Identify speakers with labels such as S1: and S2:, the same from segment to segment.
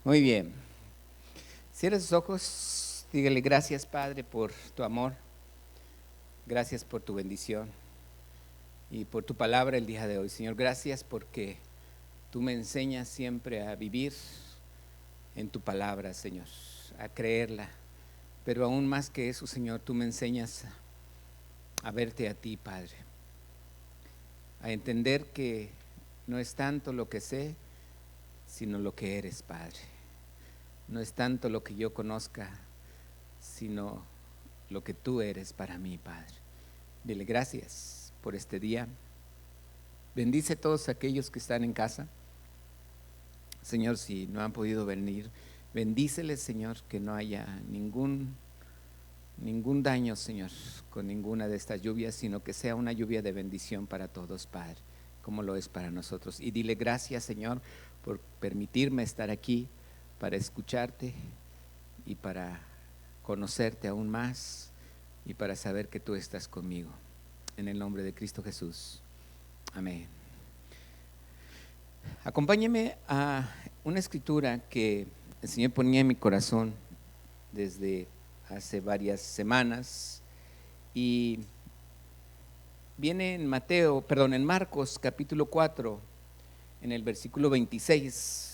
S1: Muy bien. Cierra sus ojos, dígale gracias, Padre, por tu amor, gracias por tu bendición y por tu palabra el día de hoy. Señor, gracias porque tú me enseñas siempre a vivir en tu palabra, Señor, a creerla. Pero aún más que eso, Señor, tú me enseñas a verte a ti, Padre, a entender que no es tanto lo que sé, sino lo que eres, Padre. No es tanto lo que yo conozca, sino lo que tú eres para mí, Padre. Dile gracias por este día. Bendice a todos aquellos que están en casa. Señor, si no han podido venir, bendíceles, Señor, que no haya ningún daño, Señor, con ninguna de estas lluvias, sino que sea una lluvia de bendición para todos, Padre, como lo es para nosotros. Y dile gracias, Señor, por permitirme estar aquí para escucharte y para conocerte aún más y para saber que tú estás conmigo. En el nombre de Cristo Jesús. Amén. Acompáñeme a una escritura que el Señor ponía en mi corazón desde hace varias semanas y viene en en Marcos capítulo 4, en el versículo 26.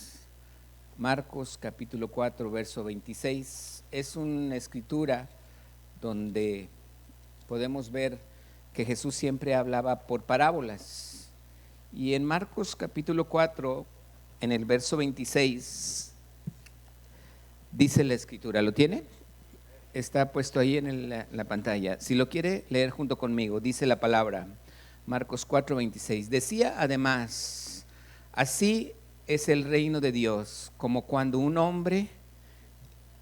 S1: Marcos capítulo 4, verso 26. Es una escritura donde podemos ver que Jesús siempre hablaba por parábolas. Y en Marcos capítulo 4, en el verso 26, dice la escritura, ¿lo tiene? Está puesto ahí en la pantalla. Si lo quiere leer junto conmigo, dice la palabra, Marcos 4, 26. Decía además, así es el reino de Dios, como cuando un hombre,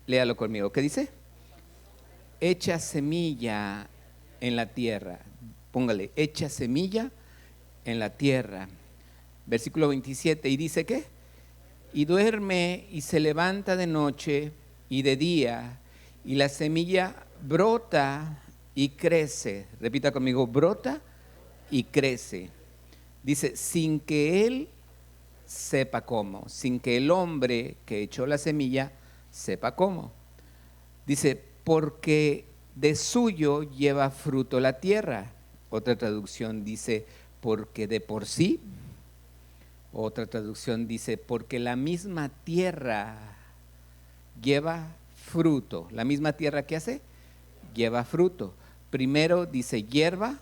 S1: léalo conmigo, ¿qué dice? Echa semilla en la tierra. Póngale, echa semilla en la tierra. Versículo 27, y dice ¿qué? Y duerme y se levanta de noche y de día, y la semilla brota y crece. Repita conmigo, brota y crece. Dice, sin que él sepa cómo, sin que el hombre que echó la semilla sepa cómo. Dice, porque de suyo lleva fruto la tierra. Otra traducción dice, porque de por sí. Otra traducción dice, porque la misma tierra lleva fruto. ¿La misma tierra qué hace? Lleva fruto. Primero dice hierba,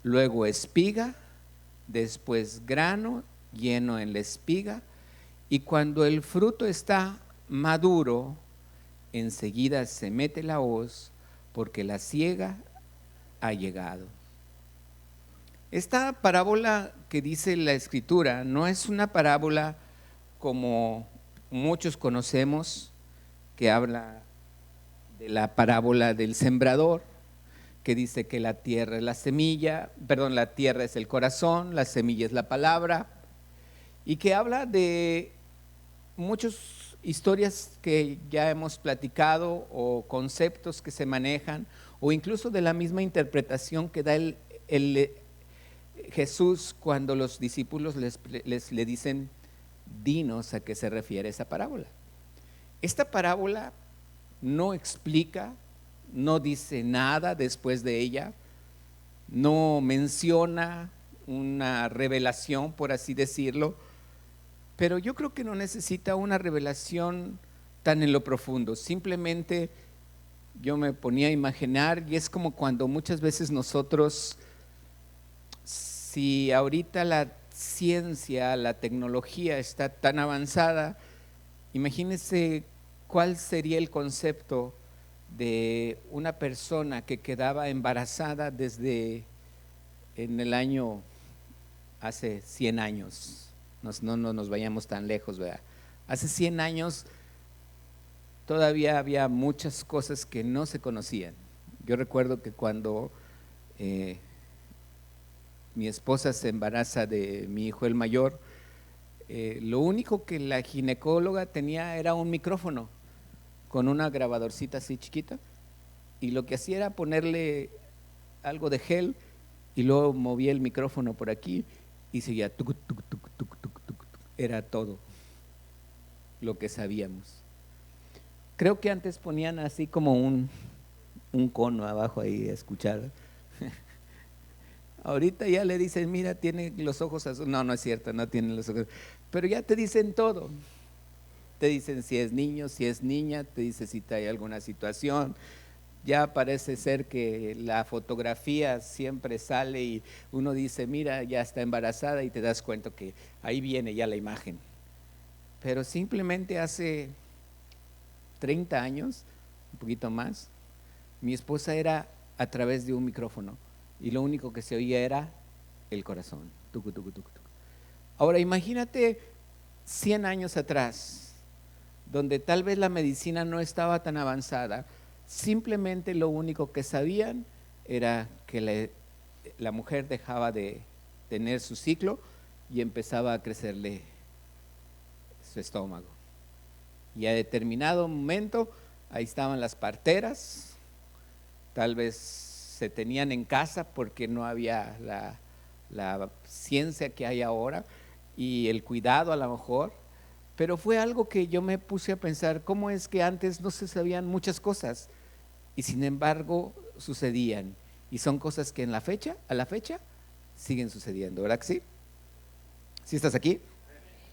S1: luego espiga, después grano lleno en la espiga, y cuando el fruto está maduro, enseguida se mete la hoz, porque la siega ha llegado. Esta parábola que dice la escritura no es una parábola como muchos conocemos, que habla de la parábola del sembrador, que dice que la tierra es la semilla, la tierra es el corazón, la semilla es la palabra, y que habla de muchas historias que ya hemos platicado o conceptos que se manejan, o incluso de la misma interpretación que da el Jesús cuando los discípulos le dicen, dinos a qué se refiere esa parábola. Esta parábola no explica, no dice nada después de ella, no menciona una revelación, por así decirlo, pero yo creo que no necesita una revelación tan en lo profundo. Simplemente yo me ponía a imaginar, y es como cuando muchas veces nosotros, si ahorita la ciencia, la tecnología está tan avanzada, imagínense cuál sería el concepto de una persona que quedaba embarazada desde en el año, hace 100 años, no nos vayamos tan lejos, ¿verdad? Hace 100 años todavía había muchas cosas que no se conocían. Yo recuerdo que cuando mi esposa se embaraza de mi hijo el mayor, lo único que la ginecóloga tenía era un micrófono con una grabadorcita así chiquita, y lo que hacía era ponerle algo de gel y luego movía el micrófono por aquí y seguía tuc, tuc, tuc, tuc, tuc, tuc, tuc. Era todo. lo que sabíamos. Creo que antes ponían así como un cono abajo ahí a escuchar. Ahorita ya le dicen, mira, tiene los ojos azules. No, no es cierto, no tiene los ojos. Pero ya te dicen todo. Te dicen si es niño, si es niña, te dicen si hay alguna situación. Ya parece ser que la fotografía siempre sale y uno dice, mira, ya está embarazada y te das cuenta que ahí viene ya la imagen. Pero simplemente hace 30 años, un poquito más, mi esposa era a través de un micrófono y lo único que se oía era el corazón. Tucu, tucu, tucu, tucu. Ahora imagínate 100 años atrás, donde tal vez la medicina no estaba tan avanzada, simplemente lo único que sabían era que la mujer dejaba de tener su ciclo y empezaba a crecerle su estómago. Y a determinado momento, ahí estaban las parteras, tal vez se tenían en casa porque no había la ciencia que hay ahora y el cuidado a lo mejor, pero fue algo que yo me puse a pensar, cómo es que antes no se sabían muchas cosas y sin embargo sucedían, y son cosas que a la fecha siguen sucediendo, ¿verdad que sí? ¿Sí estás aquí?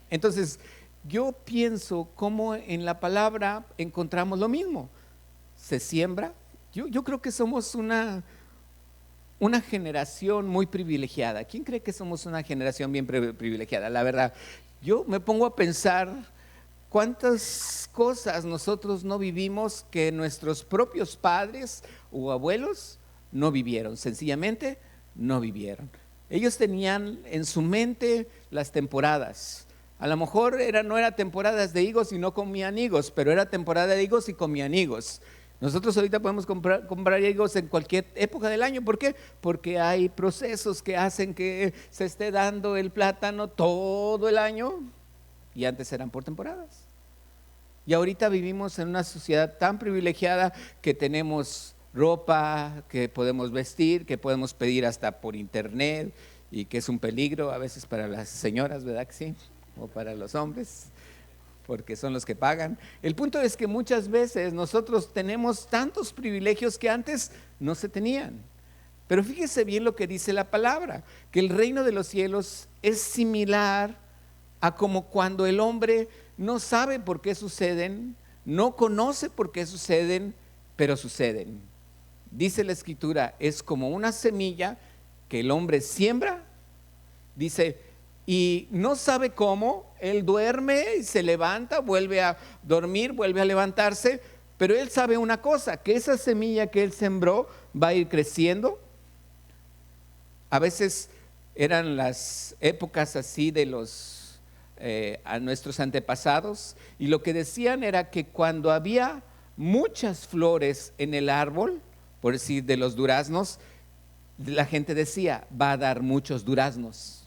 S1: Entonces, yo pienso cómo en la palabra encontramos lo mismo. Se siembra. Yo creo que somos una generación muy privilegiada. ¿Quién cree que somos una generación bien privilegiada? La verdad, yo me pongo a pensar cuántas cosas nosotros no vivimos que nuestros propios padres o abuelos no vivieron, sencillamente no vivieron. Ellos tenían en su mente las temporadas. A lo mejor no era temporadas de higos y no comían higos, pero era temporada de higos y comían higos. Nosotros ahorita podemos comprar higos en cualquier época del año. ¿Por qué? Porque hay procesos que hacen que se esté dando el plátano todo el año y antes eran por temporadas. Y ahorita vivimos en una sociedad tan privilegiada que tenemos ropa que podemos vestir, que podemos pedir hasta por internet y que es un peligro a veces para las señoras, ¿verdad que sí? O para los hombres, porque son los que pagan. El punto es que muchas veces nosotros tenemos tantos privilegios que antes no se tenían. Pero fíjese bien lo que dice la palabra, que el reino de los cielos es similar a como cuando el hombre no sabe por qué suceden, no conoce por qué suceden, pero suceden. Dice la Escritura, es como una semilla que el hombre siembra, dice, y no sabe cómo, él duerme y se levanta, vuelve a dormir, vuelve a levantarse, pero él sabe una cosa, que esa semilla que él sembró va a ir creciendo. A veces eran las épocas así de a nuestros antepasados, y lo que decían era que cuando había muchas flores en el árbol, por decir de los duraznos, la gente decía, va a dar muchos duraznos,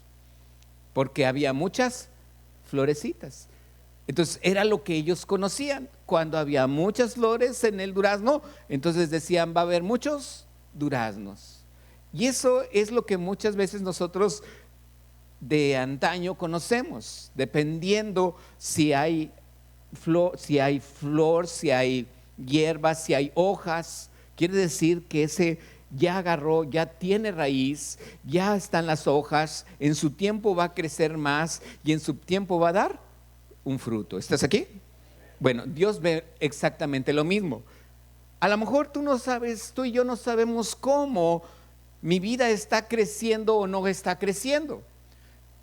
S1: porque había muchas florecitas. Entonces era lo que ellos conocían. Cuando había muchas flores en el durazno, entonces decían, va a haber muchos duraznos. Y eso es lo que muchas veces nosotros de antaño conocemos, dependiendo si hay flor, si hay hierbas, si hay hojas. Quiere decir que ese ya agarró, ya tiene raíz, ya están las hojas, en su tiempo va a crecer más y en su tiempo va a dar un fruto. ¿Estás aquí? Bueno, Dios ve exactamente lo mismo. A lo mejor tú no sabes, tú y yo no sabemos cómo mi vida está creciendo o no está creciendo.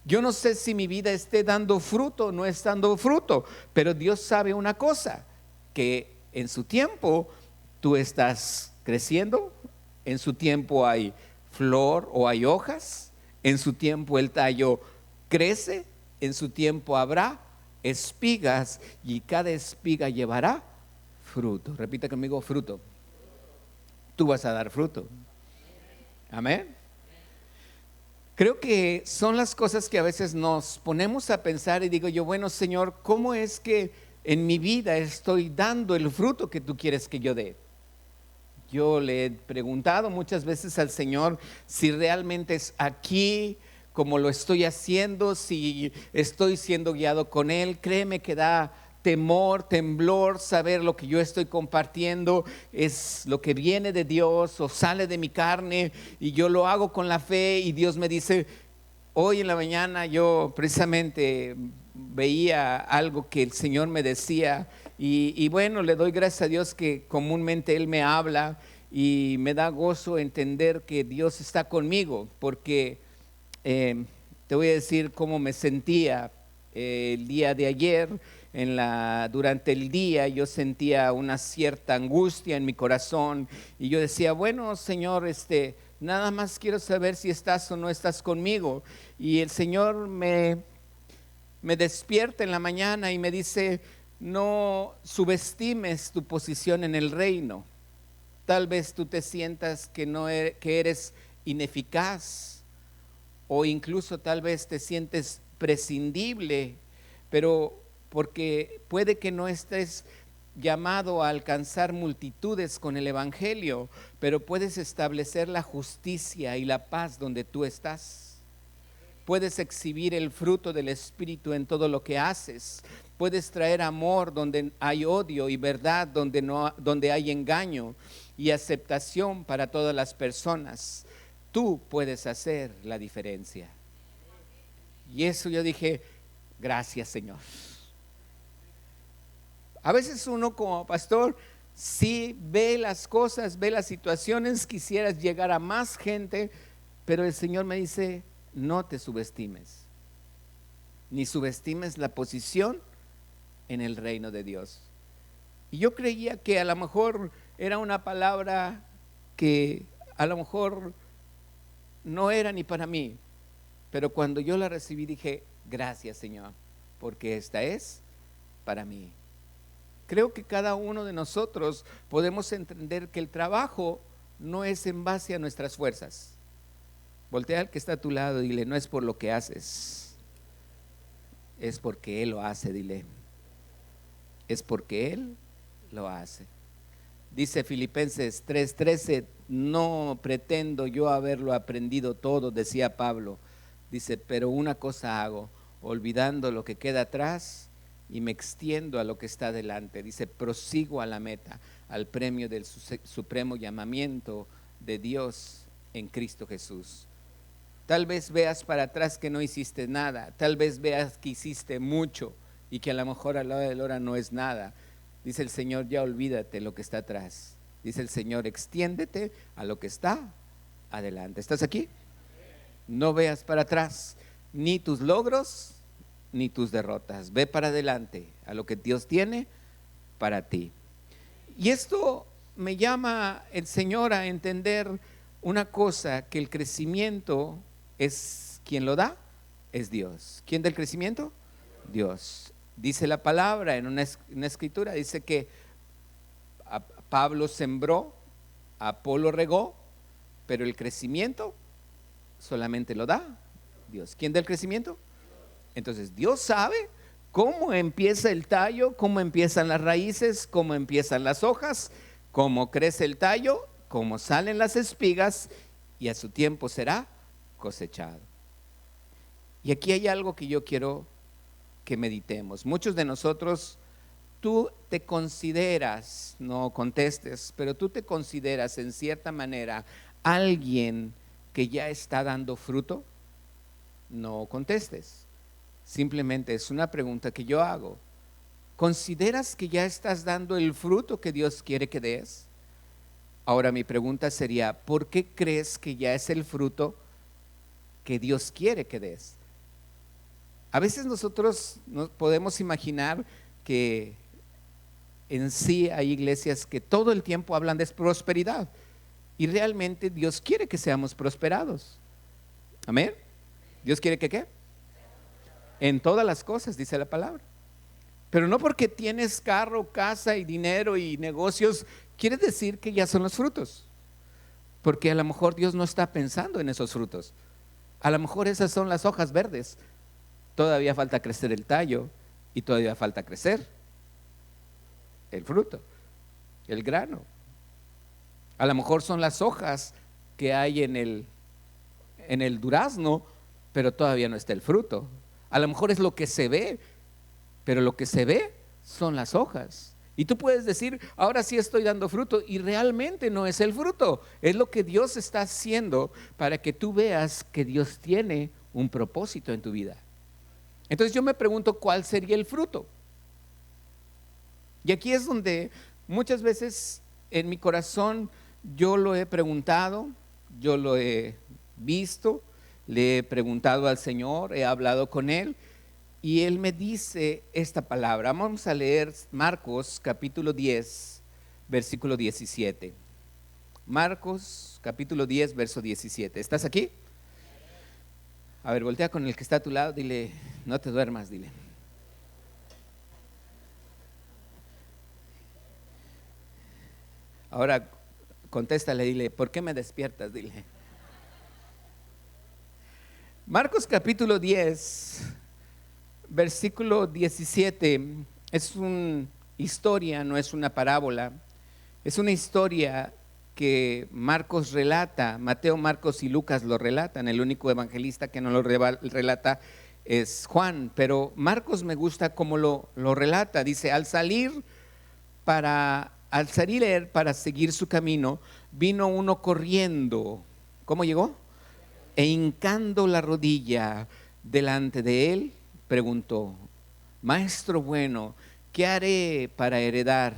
S1: Yo no sé si mi vida esté dando fruto o no está dando fruto, pero Dios sabe una cosa, que en su tiempo tú estás creciendo. En su tiempo hay flor o hay hojas, en su tiempo el tallo crece, en su tiempo habrá espigas y cada espiga llevará fruto. Repita conmigo, fruto. Tú vas a dar fruto. Amén. Creo que son las cosas que a veces nos ponemos a pensar y digo yo, bueno, Señor, ¿cómo es que en mi vida estoy dando el fruto que tú quieres que yo dé? Yo le he preguntado muchas veces al Señor si realmente es aquí como lo estoy haciendo, si estoy siendo guiado con Él. Créeme que da temor, temblor, saber lo que yo estoy compartiendo es lo que viene de Dios o sale de mi carne, y yo lo hago con la fe. Y Dios me dice, hoy en la mañana yo precisamente veía algo que el Señor me decía, y bueno, le doy gracias a Dios que comúnmente Él me habla, y me da gozo entender que Dios está conmigo, porque te voy a decir cómo me sentía el día de ayer. Durante el día yo sentía una cierta angustia en mi corazón, y yo decía, bueno, Señor, nada más quiero saber si estás o no estás conmigo. Y el Señor me despierta en la mañana y me dice, no subestimes tu posición en el reino. Tal vez tú te sientas que eres ineficaz, o incluso tal vez te sientes prescindible, pero porque puede que no estés llamado a alcanzar multitudes con el evangelio, pero puedes establecer la justicia y la paz donde tú estás. Puedes exhibir el fruto del Espíritu en todo lo que haces. Puedes traer amor donde hay odio, y verdad donde hay engaño, y aceptación para todas las personas. Tú puedes hacer la diferencia. Y eso yo dije, gracias, Señor. A veces uno como pastor sí ve las cosas, ve las situaciones, quisieras llegar a más gente, pero el Señor me dice, no te subestimes, ni subestimes la posición en el reino de Dios. Y yo creía que a lo mejor era una palabra que a lo mejor no era ni para mí, pero cuando yo la recibí dije, gracias, Señor, porque esta es para mí. Creo que cada uno de nosotros podemos entender que el trabajo no es en base a nuestras fuerzas. Voltea al que está a tu lado y dile, no es por lo que haces, es porque Él lo hace. Dile, es porque Él lo hace. Dice Filipenses 3:13, no pretendo yo haberlo aprendido todo, decía Pablo. Dice, pero una cosa hago, olvidando lo que queda atrás y me extiendo a lo que está delante. Dice, prosigo a la meta, al premio del supremo llamamiento de Dios en Cristo Jesús. Tal vez veas para atrás que no hiciste nada, tal vez veas que hiciste mucho y que a lo mejor a la hora de la hora no es nada. Dice el Señor, ya olvídate lo que está atrás. Dice el Señor, extiéndete a lo que está adelante. ¿Estás aquí? No veas para atrás, ni tus logros, ni tus derrotas. Ve para adelante a lo que Dios tiene para ti. Y esto me llama el Señor a entender una cosa, que el crecimiento es quien lo da, es Dios. ¿Quién da el crecimiento? Dios. Dice la palabra en una escritura, dice que Pablo sembró, Apolo regó, pero el crecimiento solamente lo da Dios. ¿Quién da el crecimiento? Entonces Dios sabe cómo empieza el tallo, cómo empiezan las raíces, cómo empiezan las hojas, cómo crece el tallo, cómo salen las espigas, y a su tiempo será cosechado. Y aquí hay algo que yo quiero que meditemos. Muchos de nosotros, tú te consideras, no contestes, pero tú te consideras en cierta manera alguien que ya está dando fruto. No contestes, simplemente es una pregunta que yo hago. ¿Consideras que ya estás dando el fruto que Dios quiere que des? Ahora mi pregunta sería, ¿por qué crees que ya es el fruto que Dios quiere que des? A veces nosotros nos podemos imaginar que en sí hay iglesias que todo el tiempo hablan de prosperidad, y realmente Dios quiere que seamos prosperados. Amén. Dios quiere que ¿qué? En todas las cosas, dice la palabra. Pero no porque tienes carro, casa y dinero y negocios, quiere decir que ya son los frutos. Porque a lo mejor Dios no está pensando en esos frutos. A lo mejor esas son las hojas verdes. Todavía falta crecer el tallo, y todavía falta crecer el fruto, el grano. A lo mejor son las hojas que hay en el durazno, pero todavía no está el fruto. A lo mejor es lo que se ve, pero lo que se ve son las hojas. Y tú puedes decir, ahora sí estoy dando fruto, y realmente no es el fruto, es lo que Dios está haciendo para que tú veas que Dios tiene un propósito en tu vida. Entonces yo me pregunto, ¿cuál sería el fruto? Y aquí es donde muchas veces en mi corazón yo lo he preguntado, yo lo he visto, le he preguntado al Señor, he hablado con Él, y Él me dice esta palabra. Vamos a leer Marcos capítulo 10, versículo 17. Marcos capítulo 10, verso 17. ¿Estás aquí? A ver, voltea con el que está a tu lado, dile, no te duermas, dile. Ahora contéstale, dile, ¿por qué me despiertas? Dile. Marcos capítulo 10, versículo 17, es una historia, no es una parábola, es una historia que Marcos relata, Mateo, Marcos y Lucas lo relatan, el único evangelista que no lo relata es Juan, pero Marcos me gusta cómo lo relata, dice, al salir él para seguir su camino, vino uno corriendo, ¿cómo llegó? E hincando la rodilla delante de él, preguntó, Maestro bueno, ¿qué haré para heredar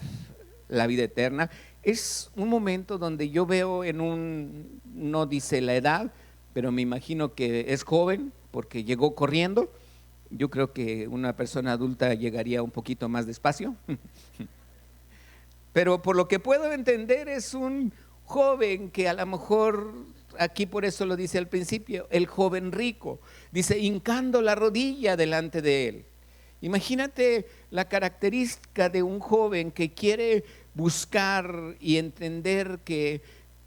S1: la vida eterna? Es un momento donde yo veo no dice la edad, pero me imagino que es joven porque llegó corriendo. Yo creo que una persona adulta llegaría un poquito más despacio. Pero por lo que puedo entender es un joven que a lo mejor, aquí por eso lo dice al principio, el joven rico, dice, hincando la rodilla delante de él. Imagínate la característica de un joven que quiere buscar y entender que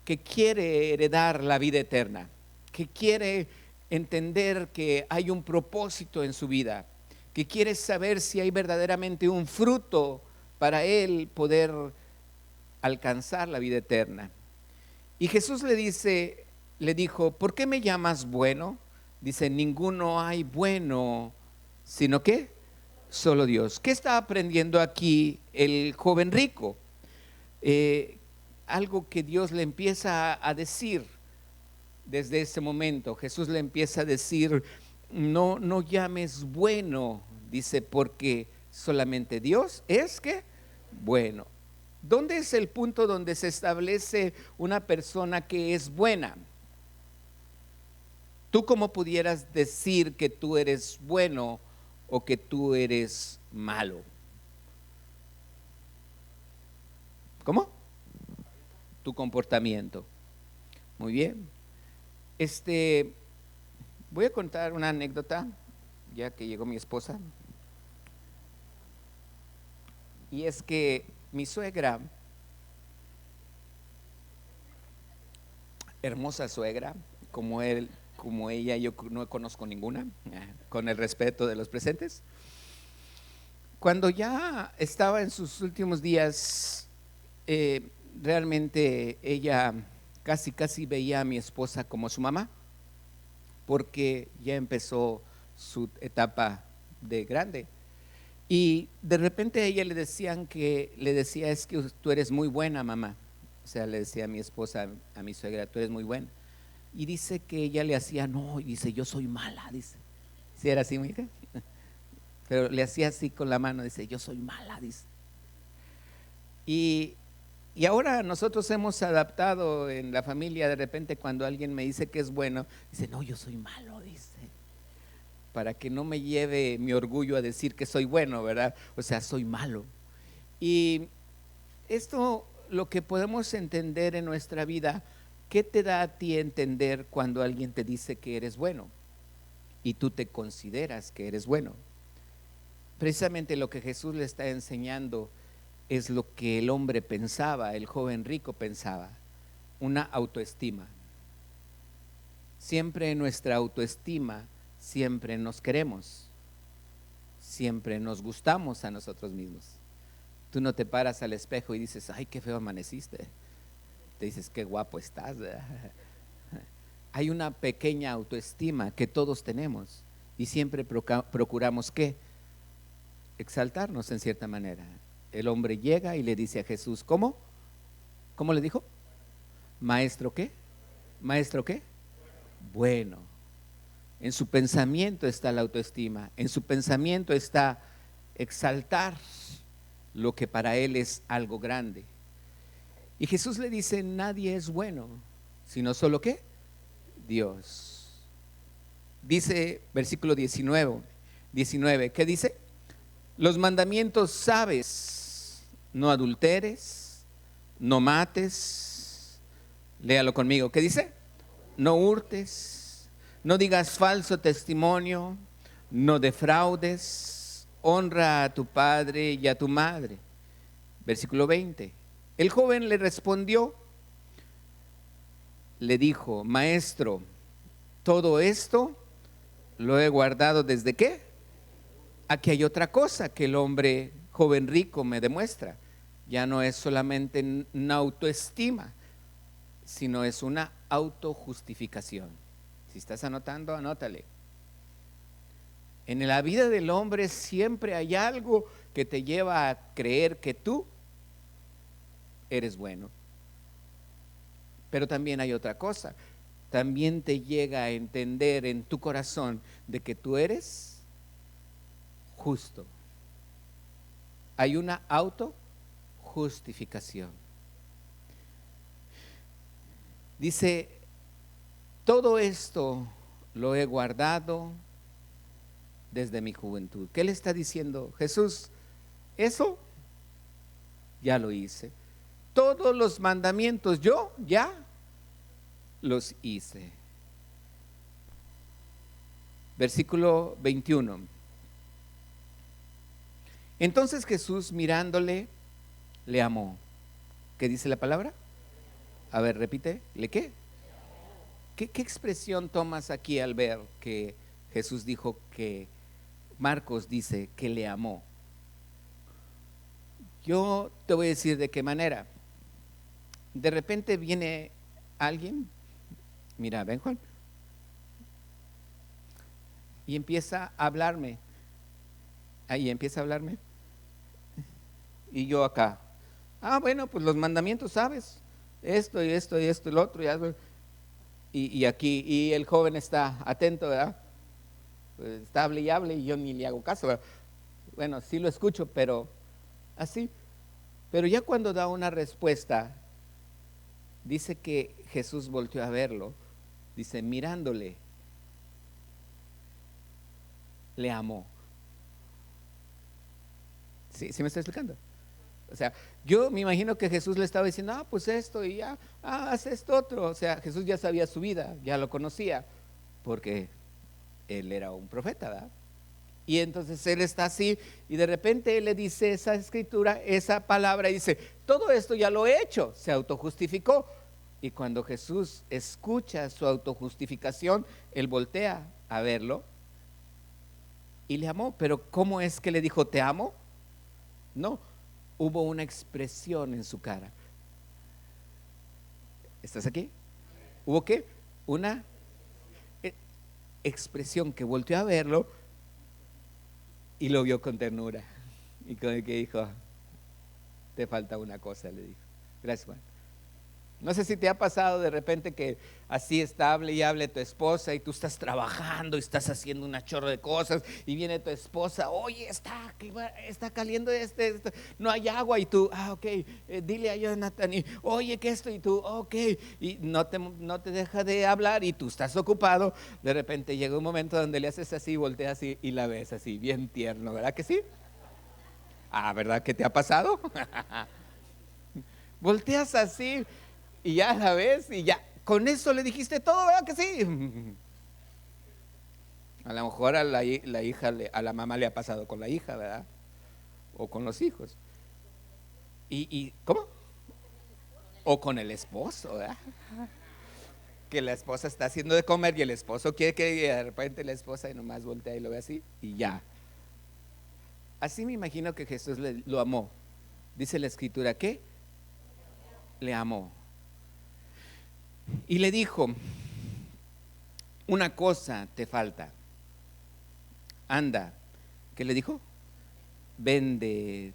S1: quiere heredar la vida eterna, que quiere entender que hay un propósito en su vida, que quiere saber si hay verdaderamente un fruto para él poder alcanzar la vida eterna. Y Jesús le dijo, ¿por qué me llamas bueno? Dice, ninguno hay bueno, sino que solo Dios. ¿Qué está aprendiendo aquí el joven rico? Algo que Dios le empieza a decir desde ese momento. Jesús le empieza a decir, no llames bueno, dice, porque solamente Dios es que bueno. ¿Dónde es el punto donde se establece una persona que es buena? ¿Tú cómo pudieras decir que tú eres bueno o que tú eres malo? ¿Cómo? Tu comportamiento. Muy bien. Voy a contar una anécdota, ya que llegó mi esposa. Y es que mi suegra, hermosa suegra, como ella, yo no conozco ninguna, con el respeto de los presentes. Cuando ya estaba en sus últimos días, realmente ella casi veía a mi esposa como su mamá, porque ya empezó su etapa de grande. Y de repente a ella le decía, es que tú eres muy buena, mamá. O sea, le decía a mi esposa, a mi suegra, tú eres muy buena. Y dice que ella le hacía, no, y dice, yo soy mala, dice. ¿Sí era así, mi hija? Pero le hacía así con la mano, dice, yo soy mala, dice. Y ahora nosotros hemos adaptado en la familia, de repente cuando alguien me dice que es bueno, dice, no, yo soy malo, dice. Para que no me lleve mi orgullo a decir que soy bueno, ¿verdad? O sea, soy malo. Y esto lo que podemos entender en nuestra vida, ¿qué te da a ti entender cuando alguien te dice que eres bueno y tú te consideras que eres bueno? Precisamente lo que Jesús le está enseñando es lo que el hombre pensaba, el joven rico pensaba, una autoestima. Siempre nuestra autoestima, siempre nos queremos, siempre nos gustamos a nosotros mismos. Tú no te paras al espejo y dices, ay, qué feo amaneciste. Te dices, qué guapo estás. Hay una pequeña autoestima que todos tenemos y siempre procuramos ¿qué? exaltarnos en cierta manera. El hombre llega y le dice a Jesús, ¿cómo? ¿Cómo le dijo? ¿Maestro qué? ¿Maestro qué? Bueno. En su pensamiento está la autoestima, en su pensamiento está exaltar lo que para él es algo grande. Y Jesús le dice, nadie es bueno, sino solo ¿qué? Dios. Dice versículo 19, ¿qué dice? Los mandamientos sabes, no adulteres, no mates, léalo conmigo, ¿qué dice? No hurtes, no digas falso testimonio, no defraudes, honra a tu padre y a tu madre. Versículo 20, el joven le respondió, le dijo, maestro, todo esto lo he guardado desde ¿qué? Aquí hay otra cosa que el hombre joven rico me demuestra. Ya no es solamente una autoestima, sino es una autojustificación. Si estás anotando, anótale. En la vida del hombre siempre hay algo que te lleva a creer que tú eres bueno. Pero también hay otra cosa. También te llega a entender en tu corazón de que tú eres justo. Hay una autojustificación. Dice, todo esto lo he guardado desde mi juventud. ¿Qué le está diciendo Jesús? Eso ya lo hice. Todos los mandamientos yo ya los hice. Versículo 21. Entonces Jesús mirándole, le amó. ¿Qué dice la palabra? A ver, repite, ¿le qué? ¿Qué expresión tomas aquí al ver que Jesús dijo que Marcos dice que le amó? Yo te voy a decir de qué manera. De repente viene alguien, mira, ven Juan, y empieza a hablarme. Ahí empieza a hablarme. Y yo acá, bueno, pues los mandamientos, ¿sabes? Esto y esto y esto y lo otro. Y aquí, y el joven está atento, ¿verdad? Pues está hable y yo ni le hago caso, ¿verdad? Bueno, sí lo escucho, pero así. Pero ya cuando da una respuesta, dice que Jesús volteó a verlo, dice, mirándole, le amó. ¿Sí me está explicando? O sea, yo me imagino que Jesús le estaba diciendo, pues esto y ya, haz esto otro. O sea, Jesús ya sabía su vida, ya lo conocía, porque él era un profeta, ¿verdad? Y entonces él está así y de repente él le dice esa escritura, esa palabra y dice, todo esto ya lo he hecho, se autojustificó. Y cuando Jesús escucha su autojustificación, él voltea a verlo y le amó. Pero ¿cómo es que le dijo te amo? No, hubo una expresión en su cara. ¿Estás aquí? ¿Hubo qué? Una expresión que volteó a verlo y lo vio con ternura. Y con el que dijo, te falta una cosa, le dijo. Gracias, Juan. No sé si te ha pasado de repente que así está, hable y hable tu esposa y tú estás trabajando y estás haciendo una chorro de cosas y viene tu esposa, oye, está caliendo no hay agua y tú, ok, dile a Jonathan y oye que esto y tú, ok, y no te deja de hablar y tú estás ocupado. De repente llega un momento donde le haces así, volteas así y la ves así, bien tierno, ¿verdad que sí? ¿Verdad que te ha pasado? Volteas así y ya la ves y ya, con eso le dijiste todo, ¿verdad que sí? A lo mejor a la hija, a la mamá le ha pasado con la hija, ¿verdad? O con los hijos. ¿Y cómo? O con el esposo, ¿verdad? Que la esposa está haciendo de comer y el esposo quiere que de repente la esposa nomás voltea y lo ve así y ya. Así me imagino que Jesús lo amó. Dice la escritura que le amó. Y le dijo, una cosa te falta. Anda, ¿qué le dijo? vende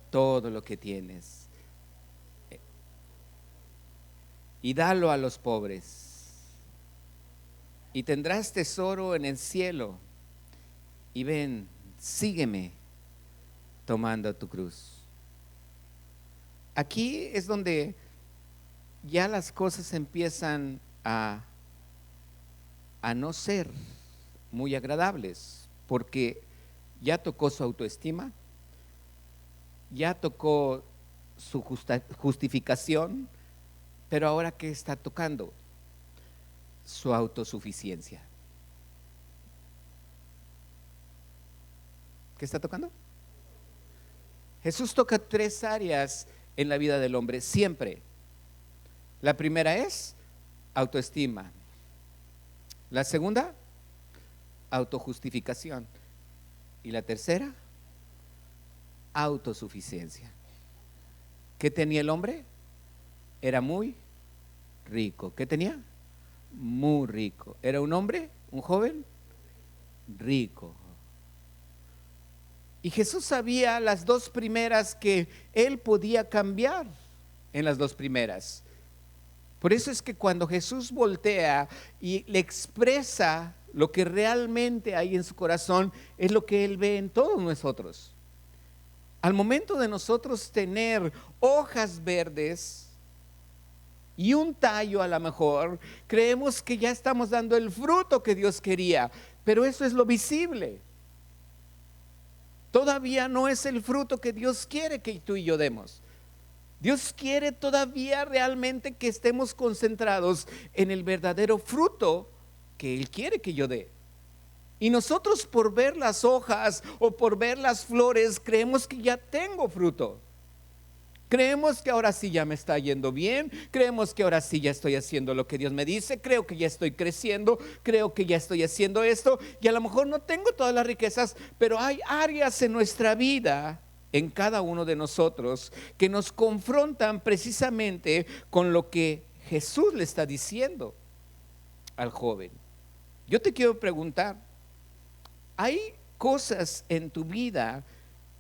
S1: todo lo que tienes y dalo a los pobres, y tendrás tesoro en el cielo. Y ven, sígueme tomando tu cruz. Aquí es donde ya las cosas empiezan a no ser muy agradables, porque ya tocó su autoestima, ya tocó su justificación, pero ahora ¿qué está tocando? Su autosuficiencia. ¿Qué está tocando? Jesús toca 3 áreas en la vida del hombre siempre. La primera es autoestima. La segunda, autojustificación. Y la tercera, autosuficiencia. ¿Qué tenía el hombre? Era muy rico. ¿Qué tenía? Muy rico. ¿Era un hombre? ¿Un joven? Rico. Y Jesús sabía las 2 primeras que él podía cambiar en las 2 primeras. Por eso es que cuando Jesús voltea y le expresa lo que realmente hay en su corazón, es lo que él ve en todos nosotros. Al momento de nosotros tener hojas verdes y un tallo, a lo mejor creemos que ya estamos dando el fruto que Dios quería, pero eso es lo visible. Todavía no es el fruto que Dios quiere que tú y yo demos. Dios quiere todavía realmente que estemos concentrados en el verdadero fruto que Él quiere que yo dé. Y nosotros, por ver las hojas o por ver las flores, creemos que ya tengo fruto. Creemos que ahora sí ya me está yendo bien, creemos que ahora sí ya estoy haciendo lo que Dios me dice, creo que ya estoy creciendo, creo que ya estoy haciendo esto, y a lo mejor no tengo todas las riquezas, pero hay áreas en nuestra vida, en cada uno de nosotros, que nos confrontan precisamente con lo que Jesús le está diciendo al joven. Yo te quiero preguntar, ¿hay cosas en tu vida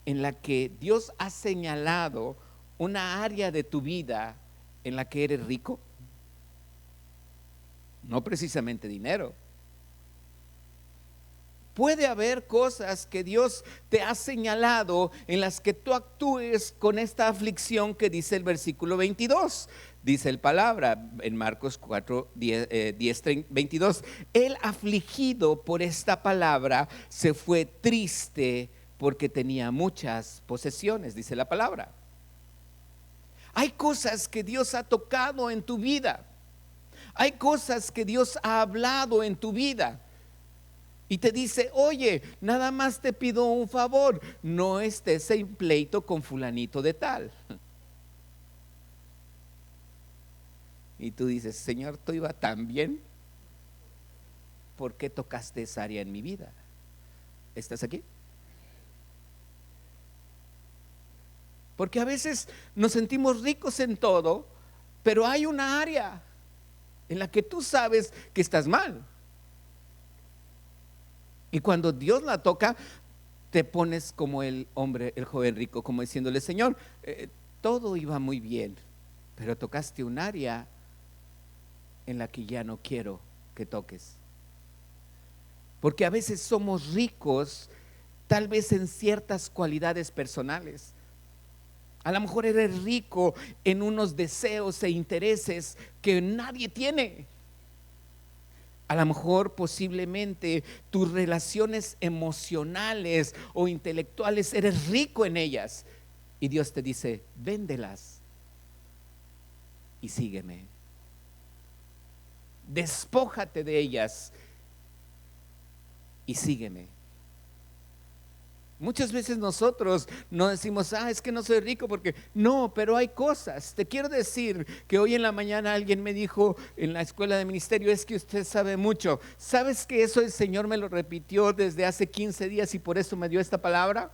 S1: en la que Dios ha señalado una área de tu vida en la que eres rico? No precisamente dinero. Puede haber cosas que Dios te ha señalado en las que tú actúes con esta aflicción que dice el versículo 22. Dice el palabra en Marcos 4, 10, 22. El afligido por esta palabra se fue triste porque tenía muchas posesiones, dice la palabra. Hay cosas que Dios ha tocado en tu vida. Hay cosas que Dios ha hablado en tu vida. Y te dice, oye, nada más te pido un favor, no estés en pleito con fulanito de tal. Y tú dices, Señor, todo iba tan bien, ¿por qué tocaste esa área en mi vida? ¿Estás aquí? Porque a veces nos sentimos ricos en todo, pero hay una área en la que tú sabes que estás mal. Y cuando Dios la toca, te pones como el hombre, el joven rico, como diciéndole, Señor, todo iba muy bien, pero tocaste un área en la que ya no quiero que toques. Porque a veces somos ricos, tal vez en ciertas cualidades personales. A lo mejor eres rico en unos deseos e intereses que nadie tiene. A lo mejor posiblemente tus relaciones emocionales o intelectuales, eres rico en ellas. Y Dios te dice, véndelas y sígueme. Despójate de ellas y sígueme. Muchas veces nosotros no decimos, es que no soy rico porque no, pero hay cosas. Te quiero decir que hoy en la mañana alguien me dijo en la escuela de ministerio, es que usted sabe mucho. ¿Sabes que eso el Señor me lo repitió desde hace 15 días y por eso me dio esta palabra?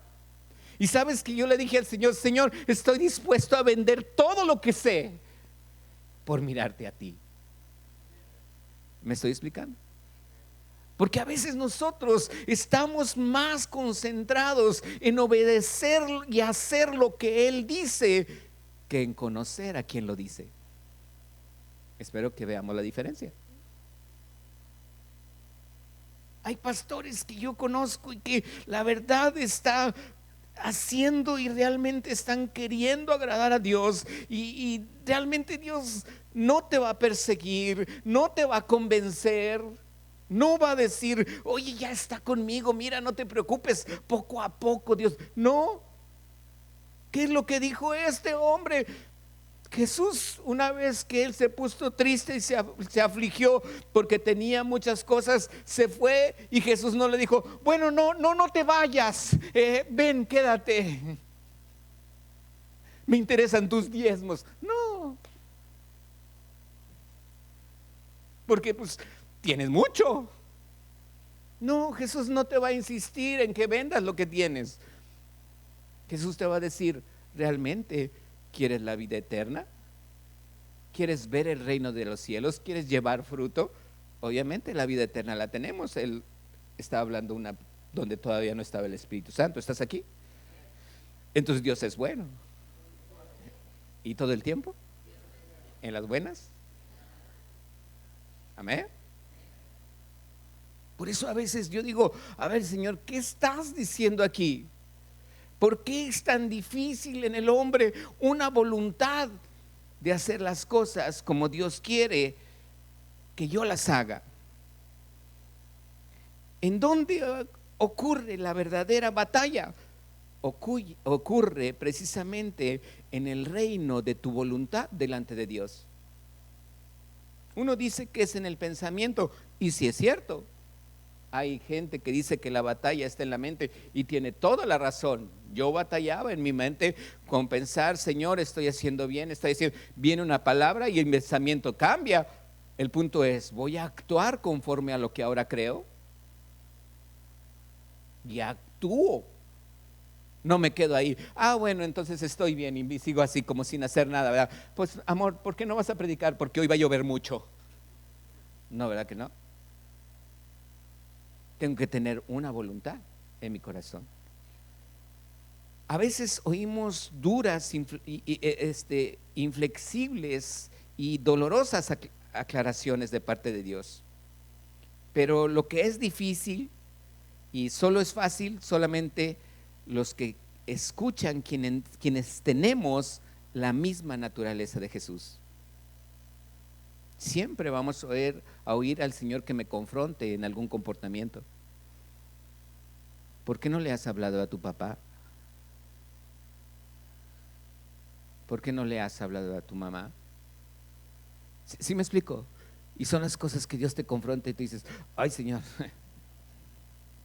S1: Y sabes que yo le dije al Señor, Señor, estoy dispuesto a vender todo lo que sé por mirarte a ti. ¿Me estoy explicando? Porque a veces nosotros estamos más concentrados en obedecer y hacer lo que Él dice que en conocer a quien lo dice. Espero que veamos la diferencia. Hay pastores que yo conozco y que la verdad está haciendo y realmente están queriendo agradar a Dios, y realmente Dios no te va a perseguir, no te va a convencer, no va a decir, oye, ya está conmigo, mira, no te preocupes, poco a poco Dios. No. ¿Qué es lo que dijo este hombre? Jesús, una vez que él se puso triste y se afligió porque tenía muchas cosas, se fue, y Jesús no le dijo, bueno, no te vayas, ven, quédate, me interesan tus diezmos. No, porque pues tienes mucho. No, Jesús no te va a insistir en que vendas lo que tienes. Jesús te va a decir, ¿realmente quieres la vida eterna? ¿Quieres ver el reino de los cielos? ¿Quieres llevar fruto? Obviamente la vida eterna la tenemos. Él está hablando donde todavía no estaba el Espíritu Santo. ¿Estás aquí? Entonces Dios es bueno. ¿Y todo el tiempo? ¿En las buenas? Amén. Por eso a veces yo digo, a ver, Señor, ¿qué estás diciendo aquí? ¿Por qué es tan difícil en el hombre una voluntad de hacer las cosas como Dios quiere que yo las haga? ¿En dónde ocurre la verdadera batalla? Ocurre precisamente en el reino de tu voluntad delante de Dios. Uno dice que es en el pensamiento, y si es cierto, hay gente que dice que la batalla está en la mente, y tiene toda la razón. Yo batallaba en mi mente con pensar, Señor, estoy haciendo bien, estoy haciendo, viene una palabra y el pensamiento cambia. El punto es, ¿voy a actuar conforme a lo que ahora creo? Y actúo. No me quedo ahí, bueno, entonces estoy bien, y sigo así como sin hacer nada, ¿verdad? Pues amor, ¿por qué no vas a predicar? Porque hoy va a llover mucho. No, ¿verdad que no? Tengo que tener una voluntad en mi corazón. A veces oímos duras, inflexibles y dolorosas aclaraciones de parte de Dios. Pero lo que es difícil y solo es fácil solamente los que escuchan, quienes tenemos la misma naturaleza de Jesús. Siempre vamos a oír al Señor que me confronte en algún comportamiento. ¿Por qué no le has hablado a tu papá? ¿Por qué no le has hablado a tu mamá? ¿Sí me explico? Y son las cosas que Dios te confronta y tú dices, ay, Señor,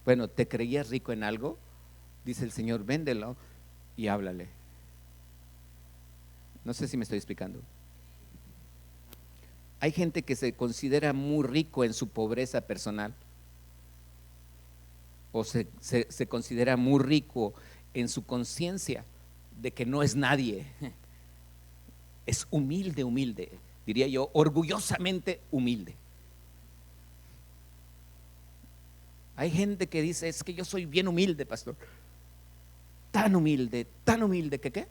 S1: bueno, ¿te creías rico en algo? Dice el Señor, véndelo y háblale. No sé si me estoy explicando. Hay gente que se considera muy rico en su pobreza personal, o se considera muy rico en su conciencia de que no es nadie. Es humilde, diría yo, orgullosamente humilde. Hay gente que dice, es que yo soy bien humilde, pastor. Tan humilde, que ¿qué?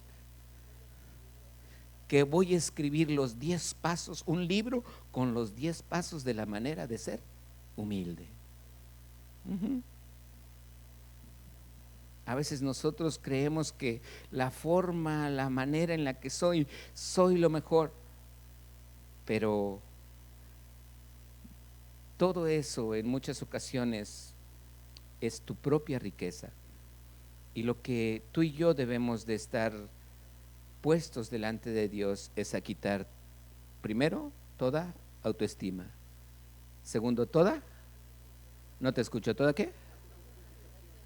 S1: Que voy a escribir los 10 pasos, un libro con los 10 pasos de la manera de ser humilde. A veces nosotros creemos que la forma, la manera en la que soy lo mejor, pero todo eso en muchas ocasiones es tu propia riqueza, y lo que tú y yo debemos de estar puestos delante de Dios es a quitar, primero, toda autoestima. Segundo, no te escucho, ¿toda qué?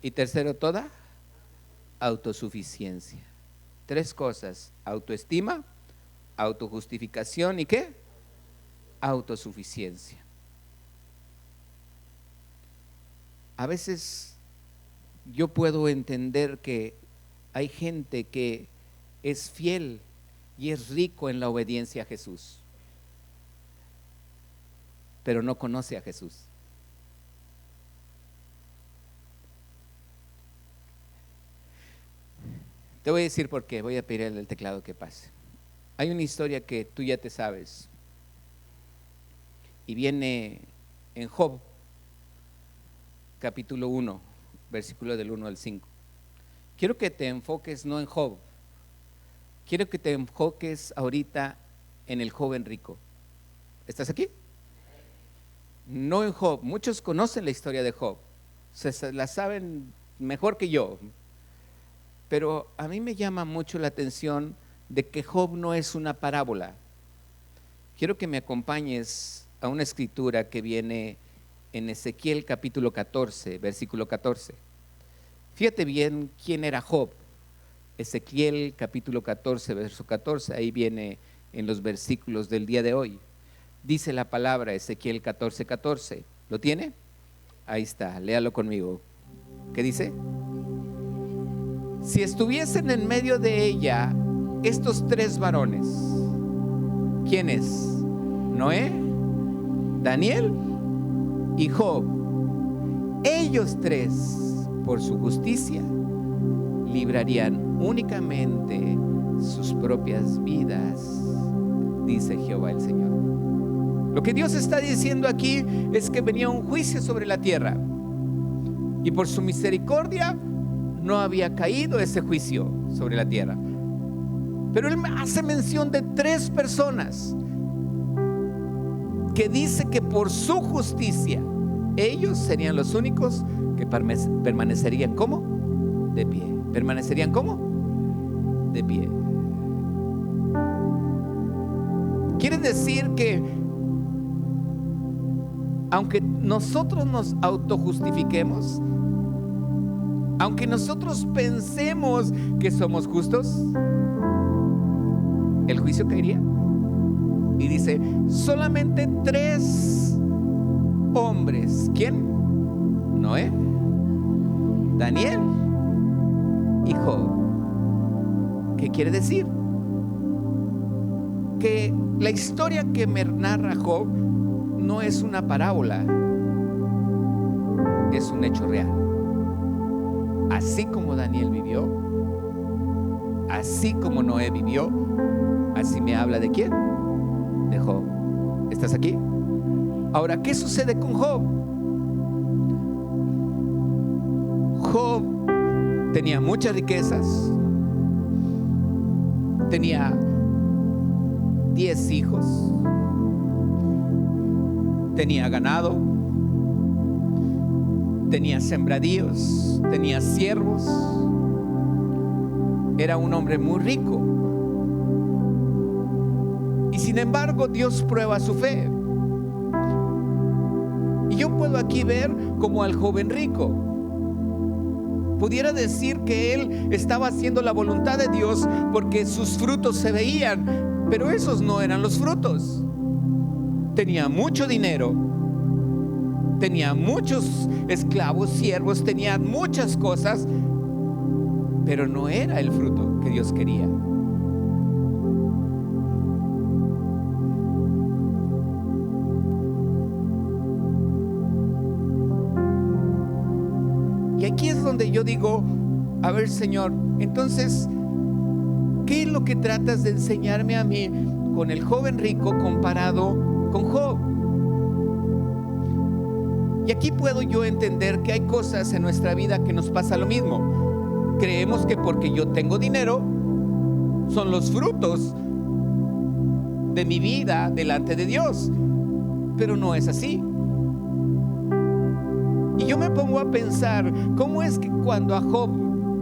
S1: Y tercero, toda autosuficiencia. 3 cosas: autoestima, autojustificación y ¿qué? Autosuficiencia. A veces yo puedo entender que hay gente que es fiel y es rico en la obediencia a Jesús, pero no conoce a Jesús. Te voy a decir por qué. Voy a pedirle al teclado que pase. Hay una historia que tú ya te sabes y viene en Job, capítulo 1, versículo del 1 al 5. Quiero que te enfoques no en Job, quiero que te enfoques ahorita en el joven rico. ¿Estás aquí? No en Job. Muchos conocen la historia de Job, se la saben mejor que yo, pero a mí me llama mucho la atención de que Job no es una parábola. Quiero que me acompañes a una escritura que viene en Ezequiel capítulo 14, versículo 14. Fíjate bien quién era Job. Ezequiel capítulo 14, verso 14, ahí viene en los versículos del día de hoy. Dice la palabra Ezequiel 14, 14. ¿Lo tiene? Ahí está, léalo conmigo. ¿Qué dice? Si estuviesen en medio de ella estos tres varones, ¿quiénes? Noé, Daniel y Job. Ellos tres, por su justicia, librarían únicamente sus propias vidas, dice Jehová el Señor. Lo que Dios está diciendo aquí es que venía un juicio sobre la tierra y por su misericordia no había caído ese juicio sobre la tierra. Pero Él hace mención de tres personas que dice que por su justicia ellos serían los únicos que permanecerían ¿cómo? De pie. ¿Permanecerían cómo? De pie. Quiere decir que aunque nosotros nos autojustifiquemos, aunque nosotros pensemos que somos justos, el juicio caería. Y dice, solamente tres hombres. ¿Quién? Noé, Daniel y Job. ¿Qué quiere decir? Que la historia que me narra Job no es una parábola, es un hecho real. Así como Daniel vivió, así como Noé vivió, así me habla de quién? De Job. ¿Estás aquí? Ahora, ¿qué sucede con Job? Job tenía muchas riquezas, tenía 10 hijos, tenía ganado, tenía sembradíos, tenía siervos, era un hombre muy rico. Y sin embargo Dios prueba su fe. Y yo puedo aquí ver como al joven rico. Pudiera decir que él estaba haciendo la voluntad de Dios porque sus frutos se veían, pero esos no eran los frutos. Tenía mucho dinero, tenía muchos esclavos, siervos, tenía muchas cosas, pero no era el fruto que Dios quería. Y aquí es donde yo digo, a ver, Señor, entonces, ¿qué es lo que tratas de enseñarme a mí con el joven rico comparado con Job? Y aquí puedo yo entender que hay cosas en nuestra vida que nos pasa lo mismo. Creemos que porque yo tengo dinero son los frutos de mi vida delante de Dios, pero no es así. Y yo me pongo a pensar, ¿cómo es que cuando a Job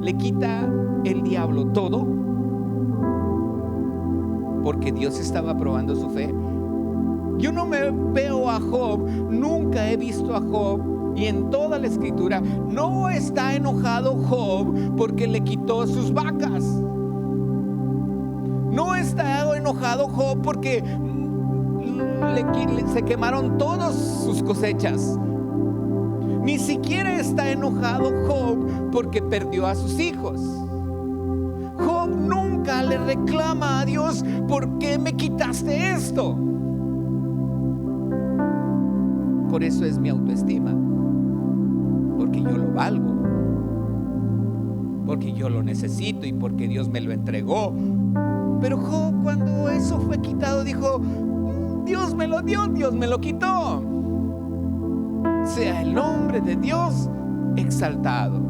S1: le quita el diablo todo? Porque Dios estaba probando su fe. Yo no me veo a Job, nunca he visto a Job, y en toda la escritura no está enojado Job porque le quitó sus vacas. No está enojado Job porque se quemaron todas sus cosechas. Ni siquiera está enojado Job porque perdió a sus hijos. Job nunca le reclama a Dios: ¿por qué me quitaste esto? Por eso es mi autoestima, porque yo lo valgo. porque yo lo necesito y porque Dios me lo entregó. Pero Job, cuando eso fue quitado, dijo: Dios me lo dio, Dios me lo quitó. Sea el nombre de Dios exaltado.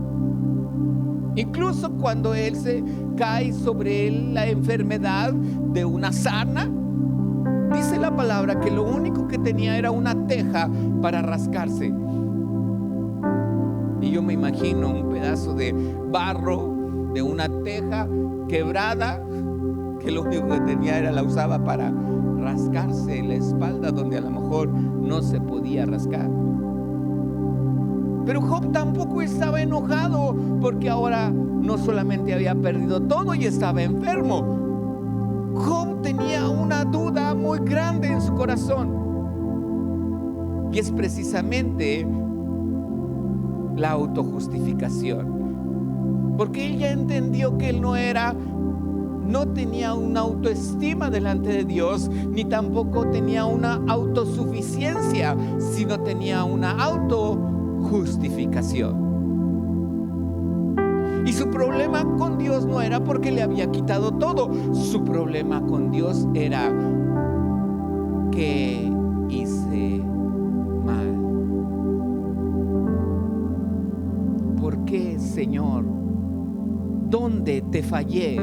S1: Incluso cuando él se cae sobre él la enfermedad de una sarna, dice la palabra que lo único que tenía era una teja para rascarse. Y yo me imagino un pedazo de barro de una teja quebrada, que lo único que tenía era, la usaba para rascarse la espalda donde a lo mejor no se podía rascar. Pero Job tampoco estaba enojado, porque ahora no solamente había perdido todo y estaba enfermo. Job tenía una duda muy grande en su corazón, y es precisamente la autojustificación, porque él ya entendió que él no tenía una autoestima delante de Dios, ni tampoco tenía una autosuficiencia, sino tenía una autojustificación. Y su problema con Dios no era porque le había quitado todo. Su problema con Dios era: ¿qué hice mal? ¿Por qué, Señor? ¿Dónde te fallé?